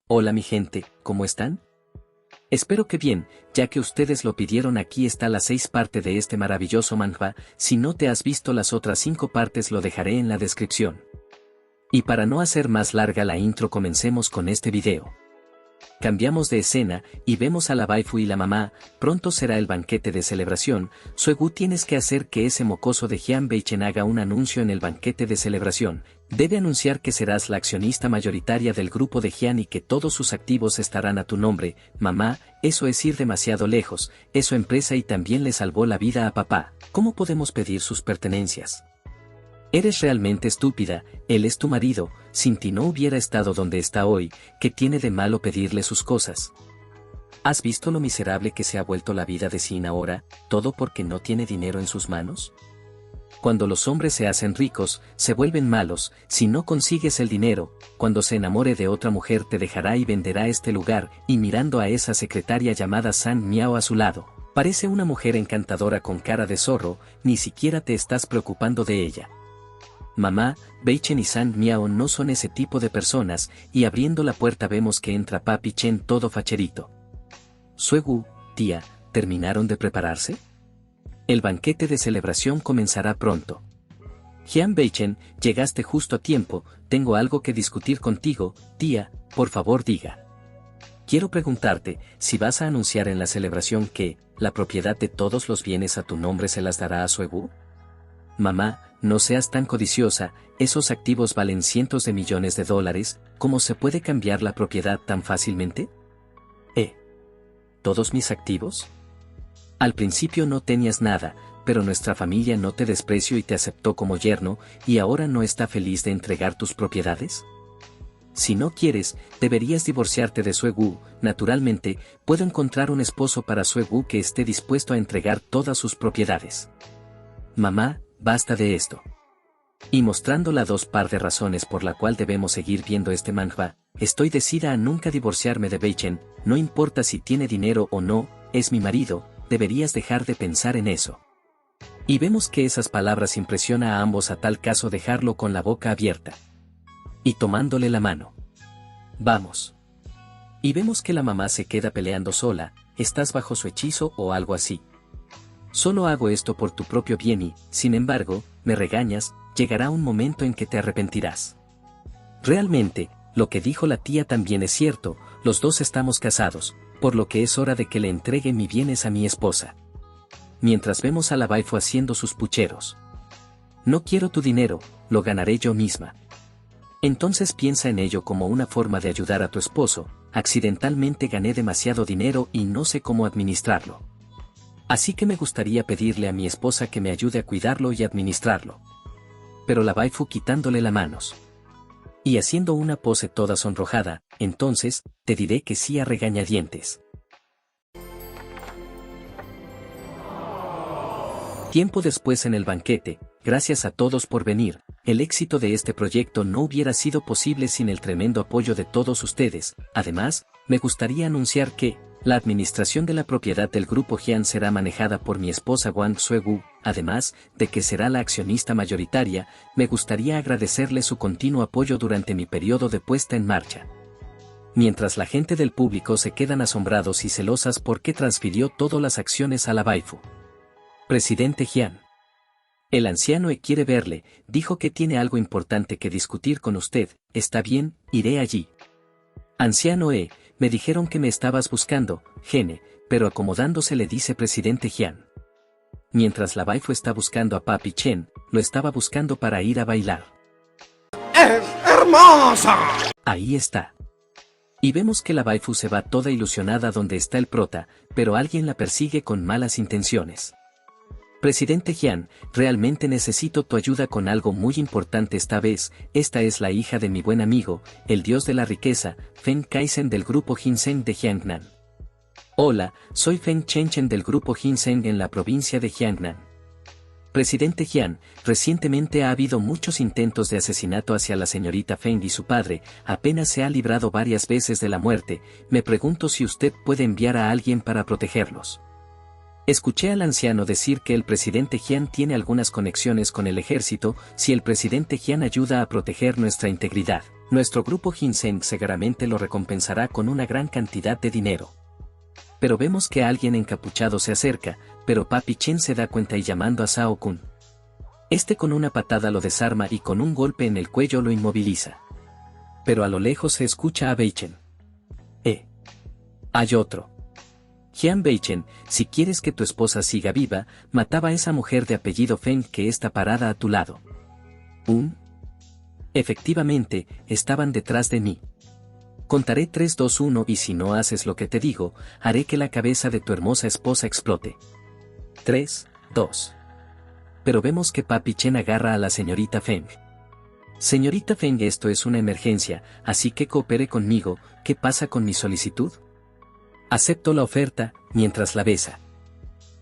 Hola mi gente, ¿cómo están? Espero que bien, ya que ustedes lo pidieron. Aquí está la 6 parte de este maravilloso manhwa. Si no te has visto las otras 5 partes lo dejaré en la descripción. Y para no hacer más larga la intro, comencemos con este video. Cambiamos de escena, y vemos a la waifu y la mamá. Pronto será el banquete de celebración. Suegu, tienes que hacer que ese mocoso de Hyun Beichen haga un anuncio en el banquete de celebración. Debe anunciar que serás la accionista mayoritaria del grupo de Hyun y que todos sus activos estarán a tu nombre. Mamá, eso es ir demasiado lejos, es su empresa y también le salvó la vida a papá. ¿Cómo podemos pedir sus pertenencias? Eres realmente estúpida, él es tu marido, sin ti no hubiera estado donde está hoy. ¿Qué tiene de malo pedirle sus cosas? ¿Has visto lo miserable que se ha vuelto la vida de Sin ahora, todo porque no tiene dinero en sus manos? Cuando los hombres se hacen ricos, se vuelven malos. Si no consigues el dinero, cuando se enamore de otra mujer te dejará y venderá este lugar. Y mirando a esa secretaria llamada San Miao a su lado, parece una mujer encantadora con cara de zorro, ni siquiera te estás preocupando de ella. Mamá, Beichen y San Miao no son ese tipo de personas, y abriendo la puerta vemos que entra Papi Chen todo facherito. Suegu, tía, ¿terminaron de prepararse? El banquete de celebración comenzará pronto. Hyun Beichen, llegaste justo a tiempo, tengo algo que discutir contigo, tía, por favor diga. Quiero preguntarte, si vas a anunciar en la celebración que, la propiedad de todos los bienes a tu nombre se las dará a Suegu. Mamá, no seas tan codiciosa, esos activos valen cientos de millones de dólares, ¿cómo se puede cambiar la propiedad tan fácilmente? ¿Todos mis activos? Al principio no tenías nada, pero nuestra familia no te despreció y te aceptó como yerno, ¿y ahora no está feliz de entregar tus propiedades? Si no quieres, deberías divorciarte de Suegu. Naturalmente, puedo encontrar un esposo para Suegu que esté dispuesto a entregar todas sus propiedades. Mamá, basta de esto. Y mostrando las 2 par de razones por la cual debemos seguir viendo este manhwa, estoy decidida a nunca divorciarme de Beichen, no importa si tiene dinero o no, es mi marido, deberías dejar de pensar en eso. Y vemos que esas palabras impresionan a ambos, a tal caso dejarlo con la boca abierta. Y tomándole la mano. Vamos. Y vemos que la mamá se queda peleando sola, estás bajo su hechizo o algo así. Solo hago esto por tu propio bien y, sin embargo, me regañas, llegará un momento en que te arrepentirás. Realmente, lo que dijo la tía también es cierto, los dos estamos casados, por lo que es hora de que le entregue mis bienes a mi esposa. Mientras vemos a la waifu haciendo sus pucheros. No quiero tu dinero, lo ganaré yo misma. Entonces piensa en ello como una forma de ayudar a tu esposo. Accidentalmente gané demasiado dinero y no sé cómo administrarlo. Así que me gustaría pedirle a mi esposa que me ayude a cuidarlo y administrarlo. Pero la waifu quitándole las manos. Y haciendo una pose toda sonrojada, entonces, te diré que sí a regañadientes. Tiempo después en el banquete, gracias a todos por venir. El éxito de este proyecto no hubiera sido posible sin el tremendo apoyo de todos ustedes. Además, me gustaría anunciar que la administración de la propiedad del grupo Hyun será manejada por mi esposa Wang Suegu. Además de que será la accionista mayoritaria, me gustaría agradecerle su continuo apoyo durante mi periodo de puesta en marcha. Mientras la gente del público se quedan asombrados y celosas porque transfirió todas las acciones a la waifu. Presidente Hyun. El anciano quiere verle, dijo que tiene algo importante que discutir con usted. Está bien, iré allí. Anciano me dijeron que me estabas buscando, Gene, pero acomodándose le dice Presidente Hyun. Mientras la waifu está buscando a Papi Chen, lo estaba buscando para ir a bailar. ¡Es hermosa! Ahí está. Y vemos que la waifu se va toda ilusionada donde está el prota, pero alguien la persigue con malas intenciones. Presidente Hyun, realmente necesito tu ayuda con algo muy importante esta vez. Esta es la hija de mi buen amigo, el dios de la riqueza, Feng Kaisen del grupo Ginseng de Jiangnan. Hola, soy Feng Chenchen del grupo Ginseng en la provincia de Jiangnan. Presidente Hyun, recientemente ha habido muchos intentos de asesinato hacia la señorita Feng y su padre, apenas se ha librado varias veces de la muerte. Me pregunto si usted puede enviar a alguien para protegerlos. Escuché al anciano decir que el presidente Hyun tiene algunas conexiones con el ejército. Si el presidente Hyun ayuda a proteger nuestra integridad, Nuestro grupo Ginseng seguramente lo recompensará con una gran cantidad de dinero. Pero vemos que alguien encapuchado se acerca, pero Papi Chen se da cuenta y llamando a Shao Kun. Este con una patada lo desarma y con un golpe en el cuello lo inmoviliza. Pero a lo lejos se escucha a Beichen. Hay otro. Jian Beichen, si quieres que tu esposa siga viva, mataba a esa mujer de apellido Feng que está parada a tu lado. Efectivamente, estaban detrás de mí. Contaré 3, 2, 1 y si no haces lo que te digo, haré que la cabeza de tu hermosa esposa explote. 3, 2. Pero vemos que Papi Chen agarra a la señorita Feng. Señorita Feng, esto es una emergencia, así que coopere conmigo. ¿Qué pasa con mi solicitud? Acepto la oferta, mientras la besa.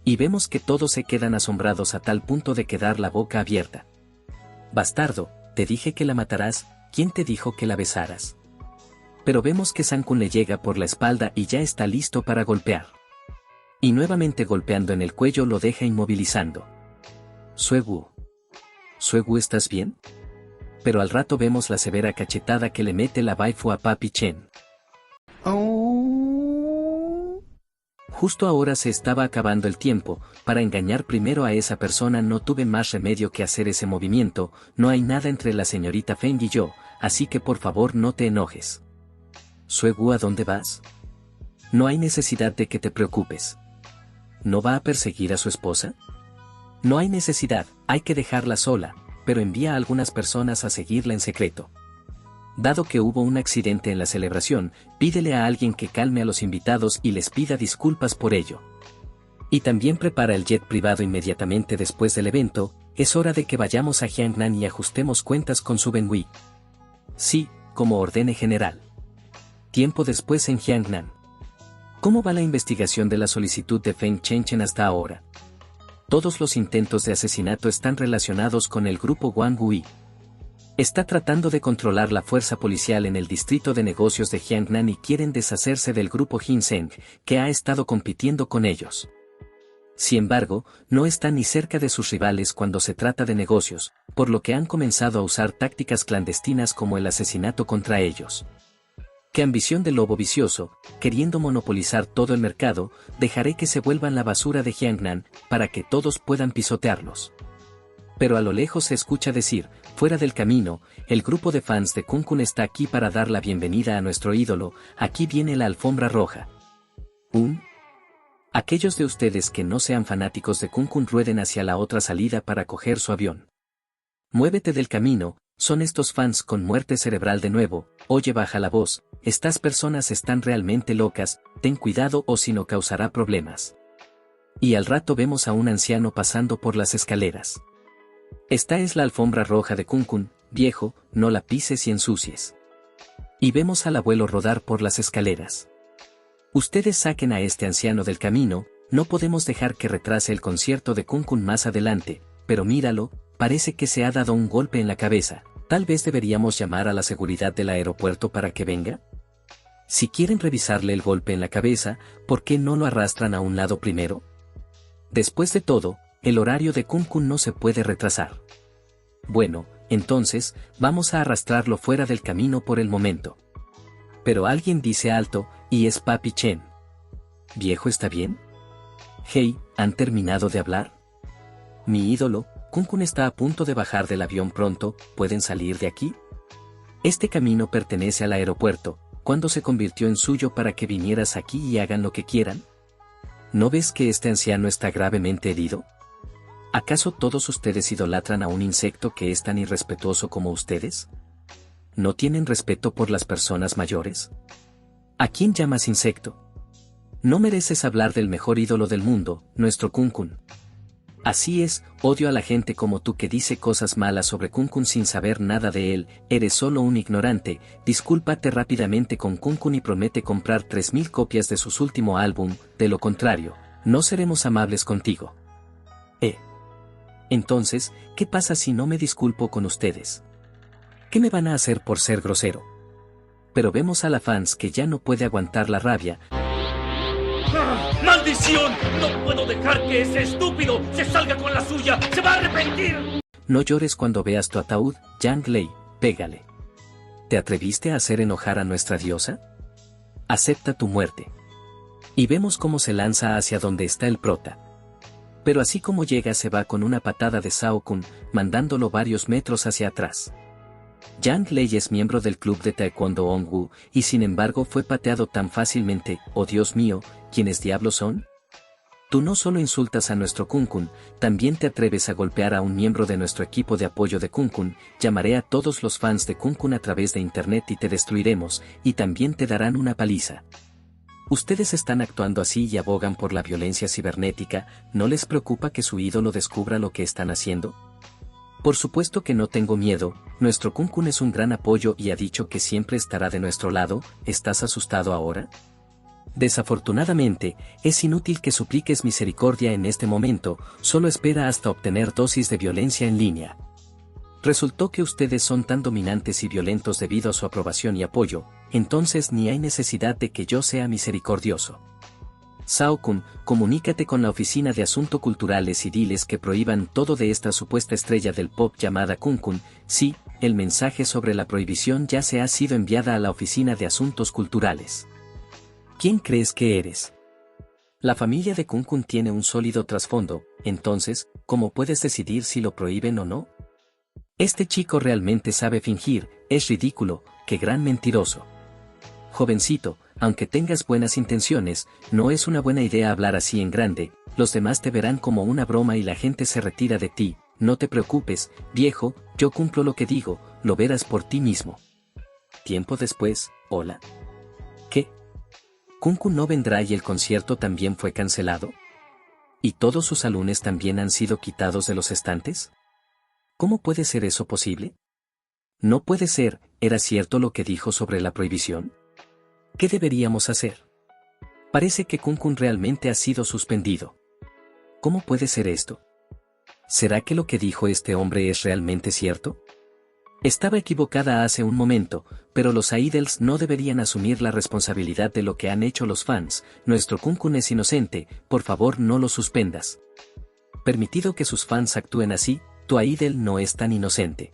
Y vemos que todos se quedan asombrados a tal punto de quedar la boca abierta. Bastardo, te dije que la matarás, ¿quién te dijo que la besaras? Pero vemos que Shao Kun le llega por la espalda y ya está listo para golpear. Y nuevamente golpeando en el cuello lo deja inmovilizando. Suegu, ¿estás bien? Pero al rato vemos la severa cachetada que le mete la waifu a Papi Chen. Justo ahora se estaba acabando el tiempo, para engañar primero a esa persona no tuve más remedio que hacer ese movimiento, no hay nada entre la señorita Feng y yo, así que por favor no te enojes. Suegu, ¿a dónde vas? No hay necesidad de que te preocupes. ¿No va a perseguir a su esposa? No hay necesidad, hay que dejarla sola, pero envía a algunas personas a seguirla en secreto. Dado que hubo un accidente en la celebración, pídele a alguien que calme a los invitados y les pida disculpas por ello. Y también prepara el jet privado inmediatamente después del evento, es hora de que vayamos a Jiangnan y ajustemos cuentas con su Benwei. Sí, como ordene general. Tiempo después en Jiangnan. ¿Cómo va la investigación de la solicitud de Feng Chenchen hasta ahora? Todos los intentos de asesinato están relacionados con el grupo Wang Wei. Está tratando de controlar la fuerza policial en el distrito de negocios de Jiangnan y quieren deshacerse del grupo Ginseng, que ha estado compitiendo con ellos. Sin embargo, no están ni cerca de sus rivales cuando se trata de negocios, por lo que han comenzado a usar tácticas clandestinas como el asesinato contra ellos. ¡Qué ambición de lobo vicioso! Queriendo monopolizar todo el mercado, dejaré que se vuelvan la basura de Jiangnan, para que todos puedan pisotearlos. Pero a lo lejos se escucha decir, fuera del camino, el grupo de fans de Kun Kun está aquí para dar la bienvenida a nuestro ídolo, aquí viene la alfombra roja. Aquellos de ustedes que no sean fanáticos de Kun Kun rueden hacia la otra salida para coger su avión. Muévete del camino, son estos fans con muerte cerebral de nuevo, oye baja la voz, estas personas están realmente locas, ten cuidado o si no causará problemas. Y al rato vemos a un anciano pasando por las escaleras. Esta es la alfombra roja de Kun Kun, viejo, no la pises y ensucies. Y vemos al abuelo rodar por las escaleras. Ustedes saquen a este anciano del camino, no podemos dejar que retrase el concierto de Kun Kun más adelante, pero míralo, parece que se ha dado un golpe en la cabeza, tal vez deberíamos llamar a la seguridad del aeropuerto para que venga. Si quieren revisarle el golpe en la cabeza, ¿por qué no lo arrastran a un lado primero? Después de todo, el horario de Kun Kun no se puede retrasar. Bueno, entonces, vamos a arrastrarlo fuera del camino por el momento. Pero alguien dice alto, y es Papi Chen. ¿Viejo está bien? Hey, ¿han terminado de hablar? Mi ídolo, Kun Kun está a punto de bajar del avión pronto, ¿pueden salir de aquí? Este camino pertenece al aeropuerto, ¿cuándo se convirtió en suyo para que vinieras aquí y hagan lo que quieran? ¿No ves que este anciano está gravemente herido? ¿Acaso todos ustedes idolatran a un insecto que es tan irrespetuoso como ustedes? ¿No tienen respeto por las personas mayores? ¿A quién llamas insecto? No mereces hablar del mejor ídolo del mundo, nuestro Kun Kun. Así es, odio a la gente como tú que dice cosas malas sobre Kun Kun sin saber nada de él, eres solo un ignorante, discúlpate rápidamente con Kun Kun y promete comprar 3000 copias de su último álbum, de lo contrario, no seremos amables contigo. Entonces, ¿qué pasa si no me disculpo con ustedes? ¿Qué me van a hacer por ser grosero? Pero vemos a la fans que ya no puede aguantar la rabia. ¡Maldición! ¡No puedo dejar que ese estúpido se salga con la suya! ¡Se va a arrepentir! No llores cuando veas tu ataúd, Yang Lei, pégale. ¿Te atreviste a hacer enojar a nuestra diosa? Acepta tu muerte. Y vemos cómo se lanza hacia donde está el prota. Pero así como llega se va con una patada de Shao Kun, mandándolo varios metros hacia atrás. Yang Lei es miembro del club de Taekwondo Ongwu, y sin embargo fue pateado tan fácilmente. ¡Oh Dios mío! ¿Quiénes diablos son? Tú no solo insultas a nuestro Kun, también te atreves a golpear a un miembro de nuestro equipo de apoyo de Kun. Llamaré a todos los fans de Kun a través de internet y te destruiremos, y también te darán una paliza. Ustedes están actuando así y abogan por la violencia cibernética. ¿No les preocupa que su ídolo descubra lo que están haciendo? Por supuesto que no tengo miedo, nuestro Kun es un gran apoyo y ha dicho que siempre estará de nuestro lado. ¿Estás asustado ahora? Desafortunadamente, es inútil que supliques misericordia en este momento, solo espera hasta obtener dosis de violencia en línea. Resultó que ustedes son tan dominantes y violentos debido a su aprobación y apoyo, entonces ni hay necesidad de que yo sea misericordioso. Shao Kun, comunícate con la Oficina de Asuntos Culturales y diles que prohíban todo de esta supuesta estrella del pop llamada Kun. Sí, el mensaje sobre la prohibición ya se ha sido enviada a la Oficina de Asuntos Culturales. ¿Quién crees que eres? La familia de Kun tiene un sólido trasfondo, entonces, ¿cómo puedes decidir si lo prohíben o no? Este chico realmente sabe fingir, es ridículo, qué gran mentiroso. Jovencito, aunque tengas buenas intenciones, no es una buena idea hablar así en grande, los demás te verán como una broma y la gente se retira de ti. No te preocupes, viejo, yo cumplo lo que digo, lo verás por ti mismo. Tiempo después, hola. ¿Qué? ¿Kun no vendrá y el concierto también fue cancelado? ¿Y todos sus álbumes también han sido quitados de los estantes? ¿Cómo puede ser eso posible? No puede ser, ¿era cierto lo que dijo sobre la prohibición? ¿Qué deberíamos hacer? Parece que Kun realmente ha sido suspendido. ¿Cómo puede ser esto? ¿Será que lo que dijo este hombre es realmente cierto? Estaba equivocada hace un momento, pero los idols no deberían asumir la responsabilidad de lo que han hecho los fans. Nuestro Kun es inocente, por favor no lo suspendas. Permitido que sus fans actúen así, tu idol no es tan inocente.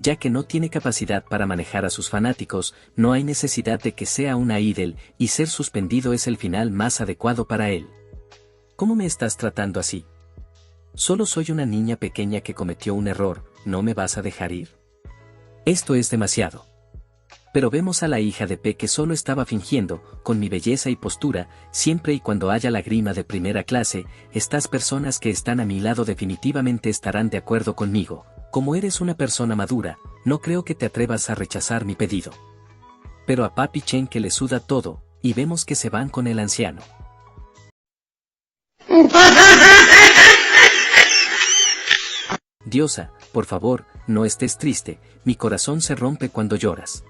Ya que no tiene capacidad para manejar a sus fanáticos, no hay necesidad de que sea una idol, y ser suspendido es el final más adecuado para él. ¿Cómo me estás tratando así? Solo soy una niña pequeña que cometió un error, ¿no me vas a dejar ir? Esto es demasiado. Pero vemos a la hija de P que solo estaba fingiendo, con mi belleza y postura, siempre y cuando haya la grima de primera clase, estas personas que están a mi lado definitivamente estarán de acuerdo conmigo. Como eres una persona madura, no creo que te atrevas a rechazar mi pedido. Pero a Papi Chen que le suda todo, y vemos que se van con el anciano. Diosa, por favor, no estés triste, mi corazón se rompe cuando lloras.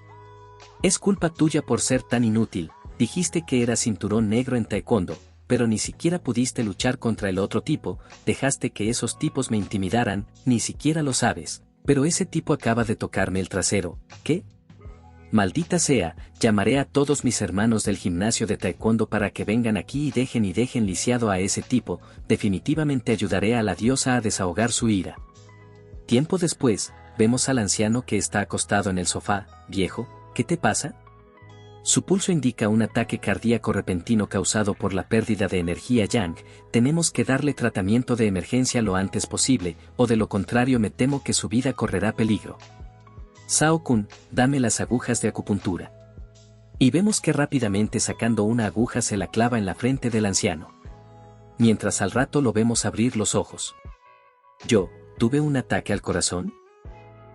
Es culpa tuya por ser tan inútil, dijiste que eras cinturón negro en taekwondo, pero ni siquiera pudiste luchar contra el otro tipo, dejaste que esos tipos me intimidaran, ni siquiera lo sabes, pero ese tipo acaba de tocarme el trasero, ¿qué? Maldita sea, llamaré a todos mis hermanos del gimnasio de taekwondo para que vengan aquí y dejen lisiado a ese tipo, definitivamente ayudaré a la diosa a desahogar su ira. Tiempo después, vemos al anciano que está acostado en el sofá. Viejo, ¿qué te pasa? Su pulso indica un ataque cardíaco repentino causado por la pérdida de energía Yang. Tenemos que darle tratamiento de emergencia lo antes posible, o de lo contrario me temo que su vida correrá peligro. Shao Kun, dame las agujas de acupuntura. Y vemos que rápidamente sacando una aguja se la clava en la frente del anciano. Mientras al rato lo vemos abrir los ojos. Yo, ¿tuve un ataque al corazón?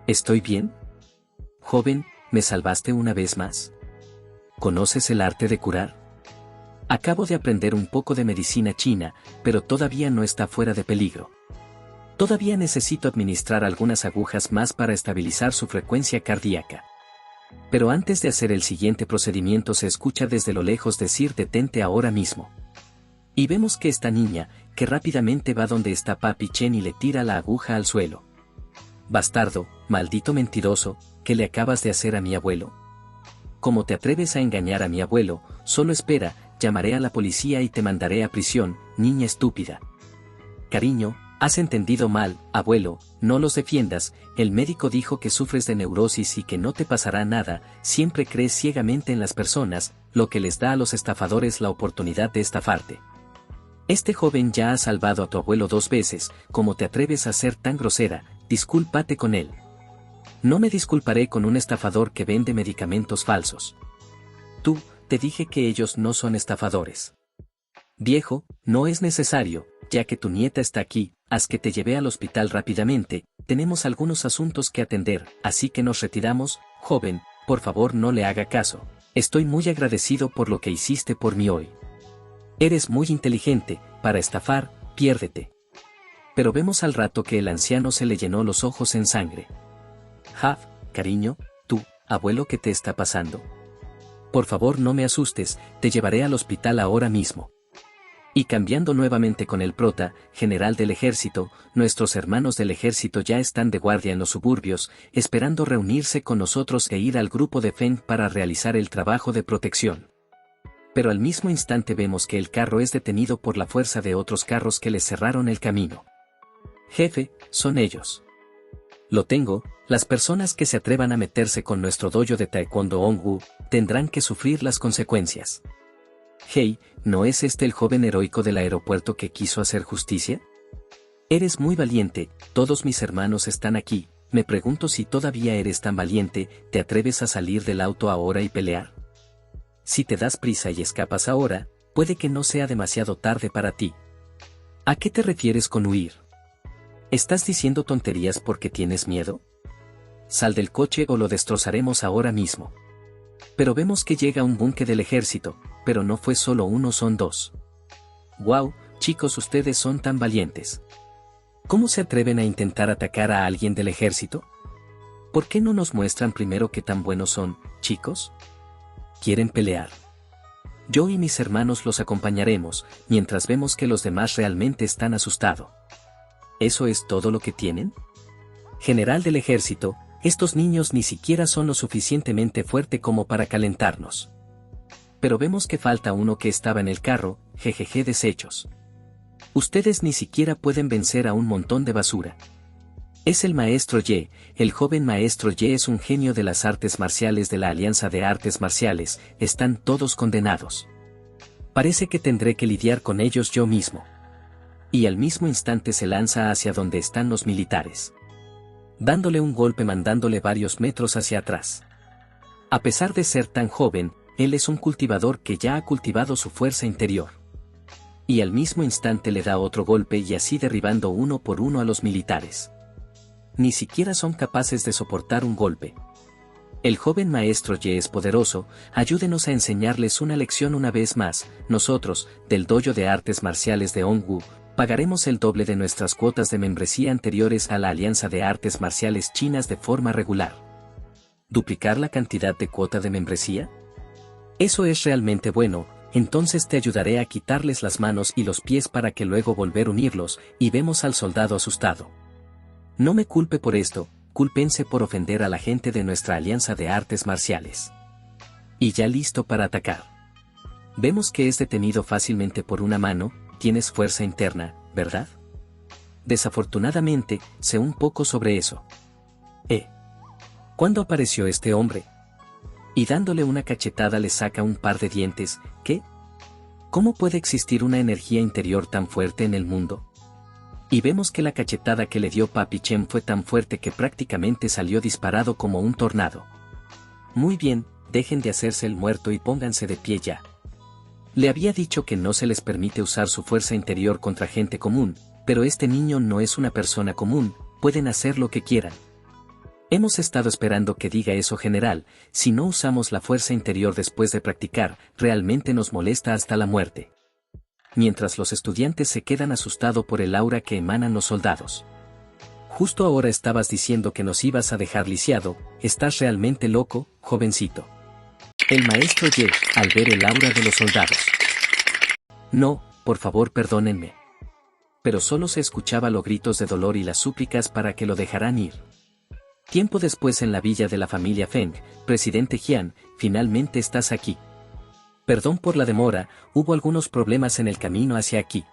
¿Estoy bien? Joven, ¿me salvaste una vez más? ¿Conoces el arte de curar? Acabo de aprender un poco de medicina china, pero todavía no está fuera de peligro. Todavía necesito administrar algunas agujas más para estabilizar su frecuencia cardíaca. Pero antes de hacer el siguiente procedimiento se escucha desde lo lejos decir detente ahora mismo. Y vemos que esta niña, que rápidamente va donde está Papi Chen y le tira la aguja al suelo. Bastardo, maldito mentiroso, ¿qué le acabas de hacer a mi abuelo? ¿Cómo te atreves a engañar a mi abuelo? Solo espera, llamaré a la policía y te mandaré a prisión, niña estúpida. Cariño, Has entendido mal, abuelo, no los defiendas, el médico dijo que sufres de neurosis y que no te pasará nada, siempre crees ciegamente en las personas, lo que les da a los estafadores la oportunidad de estafarte. Este joven ya ha salvado a tu abuelo 2 veces, ¿cómo te atreves a ser tan grosera? Discúlpate con él. No me disculparé con un estafador que vende medicamentos falsos. Tú, te dije que ellos no son estafadores. Viejo, no es necesario, ya que tu nieta está aquí, haz que te lleve al hospital rápidamente, tenemos algunos asuntos que atender, así que nos retiramos, joven, por favor no le haga caso. Estoy muy agradecido por lo que hiciste por mí hoy. Eres muy inteligente, para estafar, piérdete. Pero vemos al rato que el anciano se le llenó los ojos en sangre. Jav, cariño, tú, abuelo, ¿qué te está pasando? Por favor no me asustes, te llevaré al hospital ahora mismo. Y cambiando nuevamente con el prota, general del ejército, nuestros hermanos del ejército ya están de guardia en los suburbios, esperando reunirse con nosotros e ir al grupo de Feng para realizar el trabajo de protección. Pero al mismo instante vemos que el carro es detenido por la fuerza de otros carros que les cerraron el camino. Jefe, son ellos. Lo tengo, las personas que se atrevan a meterse con nuestro dojo de Taekwondo Ongwu, tendrán que sufrir las consecuencias. Hey, ¿no es este el joven heroico del aeropuerto que quiso hacer justicia? Eres muy valiente, todos mis hermanos están aquí, me pregunto si todavía eres tan valiente, ¿te atreves a salir del auto ahora y pelear? Si te das prisa y escapas ahora, puede que no sea demasiado tarde para ti. ¿A qué te refieres con huir? ¿Estás diciendo tonterías porque tienes miedo? Sal del coche o lo destrozaremos ahora mismo. Pero vemos que llega un buque del ejército, pero no fue solo uno, son 2. Wow, chicos, ustedes son tan valientes. ¿Cómo se atreven a intentar atacar a alguien del ejército? ¿Por qué no nos muestran primero qué tan buenos son, chicos? ¿Quieren pelear? Yo y mis hermanos los acompañaremos, mientras vemos que los demás realmente están asustados. ¿Eso es todo lo que tienen? General del ejército, estos niños ni siquiera son lo suficientemente fuerte como para calentarnos. Pero vemos que falta uno que estaba en el carro, jejeje, desechos. Ustedes ni siquiera pueden vencer a un montón de basura. Es el maestro Ye, el joven maestro Ye es un genio de las artes marciales de la Alianza de Artes Marciales, están todos condenados. Parece que tendré que lidiar con ellos yo mismo. Y al mismo instante se lanza hacia donde están los militares, dándole un golpe mandándole varios metros hacia atrás. A pesar de ser tan joven, él es un cultivador que ya ha cultivado su fuerza interior. Y al mismo instante le da otro golpe y así derribando uno por uno a los militares. Ni siquiera son capaces de soportar un golpe. El joven maestro Ye es poderoso, ayúdenos a enseñarles una lección una vez más, nosotros, del dojo de artes marciales de Ongwu, pagaremos el doble de nuestras cuotas de membresía anteriores a la Alianza de Artes Marciales Chinas de forma regular. ¿Duplicar la cantidad de cuota de membresía? Eso es realmente bueno, entonces te ayudaré a quitarles las manos y los pies para que luego volver a unirlos, y vemos al soldado asustado. No me culpe por esto, cúlpense por ofender a la gente de nuestra Alianza de Artes Marciales. Y ya listo para atacar. Vemos que es detenido fácilmente por una mano. Tienes fuerza interna, ¿verdad? Desafortunadamente, sé un poco sobre eso. ¿Cuándo apareció este hombre? Y dándole una cachetada le saca un par de dientes, ¿qué? ¿Cómo puede existir una energía interior tan fuerte en el mundo? Y vemos que la cachetada que le dio Papi Chen fue tan fuerte que prácticamente salió disparado como un tornado. Muy bien, dejen de hacerse el muerto y pónganse de pie ya. Le había dicho que no se les permite usar su fuerza interior contra gente común, pero este niño no es una persona común, pueden hacer lo que quieran. Hemos estado esperando que diga eso, general, si no usamos la fuerza interior después de practicar, realmente nos molesta hasta la muerte. Mientras los estudiantes se quedan asustados por el aura que emanan los soldados. Justo ahora estabas diciendo que nos ibas a dejar lisiado, ¿estás realmente loco, jovencito? El maestro Ye, al ver el aura de los soldados. No, por favor perdónenme. Pero solo se escuchaba los gritos de dolor y las súplicas para que lo dejaran ir. Tiempo después en la villa de la familia Feng, presidente Jian, finalmente estás aquí. Perdón por la demora, hubo algunos problemas en el camino hacia aquí.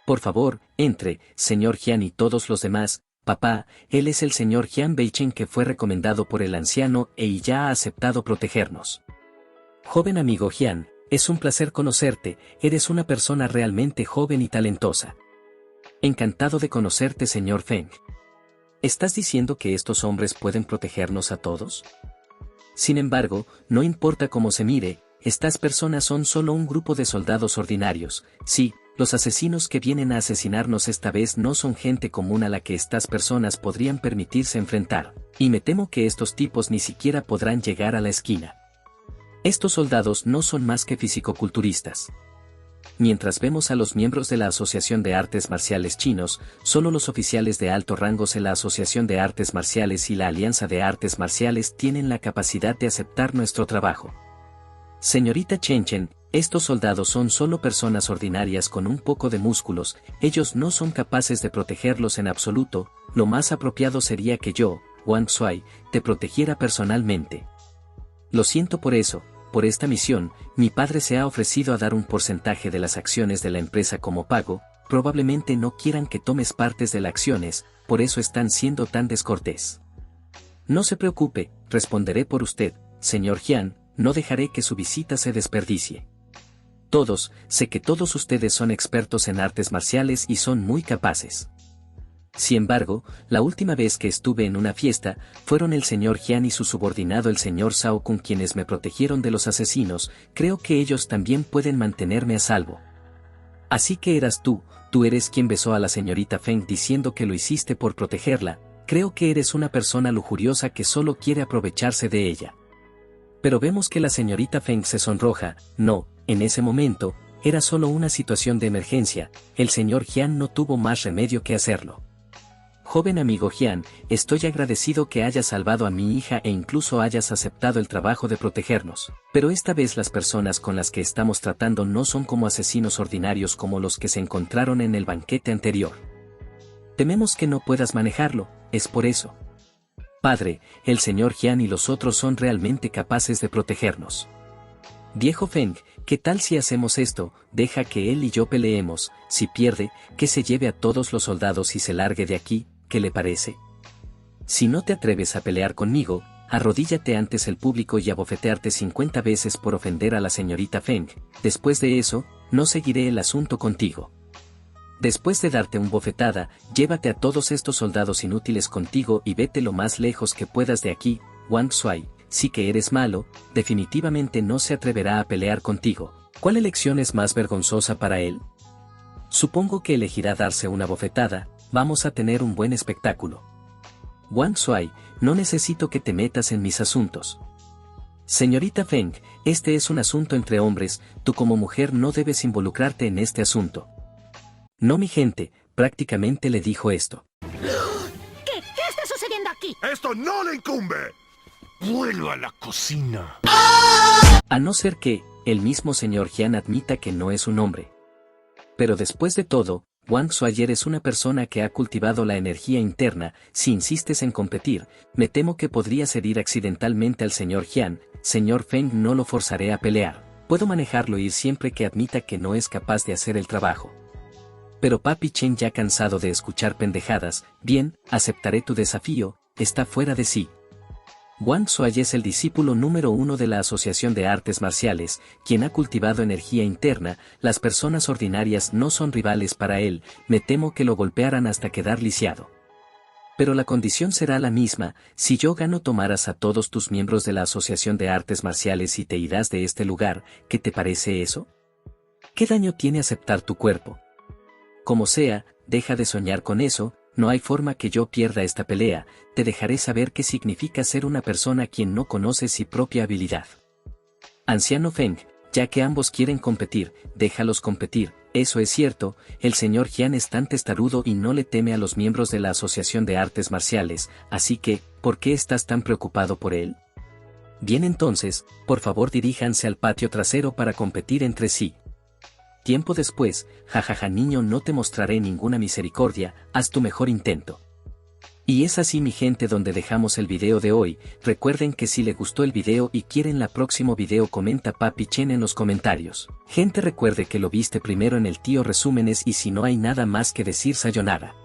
Por favor, entre, señor Jian y todos los demás. Papá, él es el señor Jian Beichen que fue recomendado por el anciano y ya ha aceptado protegernos. Joven amigo Jian, es un placer conocerte, eres una persona realmente joven y talentosa. Encantado de conocerte, señor Feng. ¿Estás diciendo que estos hombres pueden protegernos a todos? Sin embargo, no importa cómo se mire, estas personas son solo un grupo de soldados ordinarios. Sí, los asesinos que vienen a asesinarnos esta vez no son gente común a la que estas personas podrían permitirse enfrentar, y me temo que estos tipos ni siquiera podrán llegar a la esquina. Estos soldados no son más que fisicoculturistas. Mientras vemos a los miembros de la Asociación de Artes Marciales Chinos, solo los oficiales de alto rango en la Asociación de Artes Marciales y la Alianza de Artes Marciales tienen la capacidad de aceptar nuestro trabajo. Señorita Chen Chen, estos soldados son solo personas ordinarias con un poco de músculos, ellos no son capaces de protegerlos en absoluto, lo más apropiado sería que yo, Wang Sui, te protegiera personalmente. Lo siento por eso, por esta misión, mi padre se ha ofrecido a dar un porcentaje de las acciones de la empresa como pago, probablemente no quieran que tomes partes de las acciones, por eso están siendo tan descortés. No se preocupe, responderé por usted, señor Jian, no dejaré que su visita se desperdicie. Sé que todos ustedes son expertos en artes marciales y son muy capaces. Sin embargo, la última vez que estuve en una fiesta, fueron el señor Jian y su subordinado el señor Zhao Kun quienes me protegieron de los asesinos, creo que ellos también pueden mantenerme a salvo. Así que eras tú eres quien besó a la señorita Feng diciendo que lo hiciste por protegerla, creo que eres una persona lujuriosa que solo quiere aprovecharse de ella. Pero vemos que la señorita Feng se sonroja, no, en ese momento, era solo una situación de emergencia, el señor Jian no tuvo más remedio que hacerlo. Joven amigo Jian, estoy agradecido que hayas salvado a mi hija e incluso hayas aceptado el trabajo de protegernos, pero esta vez las personas con las que estamos tratando no son como asesinos ordinarios como los que se encontraron en el banquete anterior. Tememos que no puedas manejarlo, es por eso. Padre, el señor Jian y los otros son realmente capaces de protegernos. Viejo Feng, ¿qué tal si hacemos esto? Deja que él y yo peleemos, si pierde, que se lleve a todos los soldados y se largue de aquí, ¿qué le parece? Si no te atreves a pelear conmigo, arrodíllate antes el público y abofetearte 50 veces por ofender a la señorita Feng, después de eso, no seguiré el asunto contigo. Después de darte un bofetada, llévate a todos estos soldados inútiles contigo y vete lo más lejos que puedas de aquí, Wang Sui. Sí que eres malo, definitivamente no se atreverá a pelear contigo. ¿Cuál elección es más vergonzosa para él? Supongo que elegirá darse una bofetada, vamos a tener un buen espectáculo. Wang Sui, no necesito que te metas en mis asuntos. Señorita Feng, este es un asunto entre hombres, tú como mujer no debes involucrarte en este asunto. No mi gente, prácticamente le dijo esto. ¿Qué está sucediendo aquí? ¡Esto no le incumbe! ¡Vuelva a la cocina! A no ser que, el mismo señor Jian admita que no es un hombre. Pero después de todo, Wang Sui es una persona que ha cultivado la energía interna, si insistes en competir, me temo que podrías herir accidentalmente al señor Jian, señor Feng no lo forzaré a pelear, puedo manejarlo y ir siempre que admita que no es capaz de hacer el trabajo. Pero Papi Chen ya cansado de escuchar pendejadas, bien, aceptaré tu desafío, está fuera de sí. Wang Sui es el discípulo número 1 de la Asociación de Artes Marciales, quien ha cultivado energía interna, las personas ordinarias no son rivales para él, me temo que lo golpearán hasta quedar lisiado. Pero la condición será la misma, si yo gano tomarás a todos tus miembros de la Asociación de Artes Marciales y te irás de este lugar, ¿qué te parece eso? ¿Qué daño tiene aceptar tu cuerpo? Como sea, deja de soñar con eso, no hay forma que yo pierda esta pelea, te dejaré saber qué significa ser una persona quien no conoce su propia habilidad. Anciano Feng, ya que ambos quieren competir, déjalos competir, eso es cierto, el señor Jian es tan testarudo y no le teme a los miembros de la Asociación de Artes Marciales, así que, ¿por qué estás tan preocupado por él? Bien entonces, por favor diríjanse al patio trasero para competir entre sí. Tiempo después, jajaja niño no te mostraré ninguna misericordia, haz tu mejor intento. Y es así mi gente donde dejamos el video de hoy. Recuerden que si le gustó el video y quieren la próximo video comenta Papi Chen en los comentarios. Gente recuerde que lo viste primero en el tío resúmenes y si no hay nada más que decir sayonara.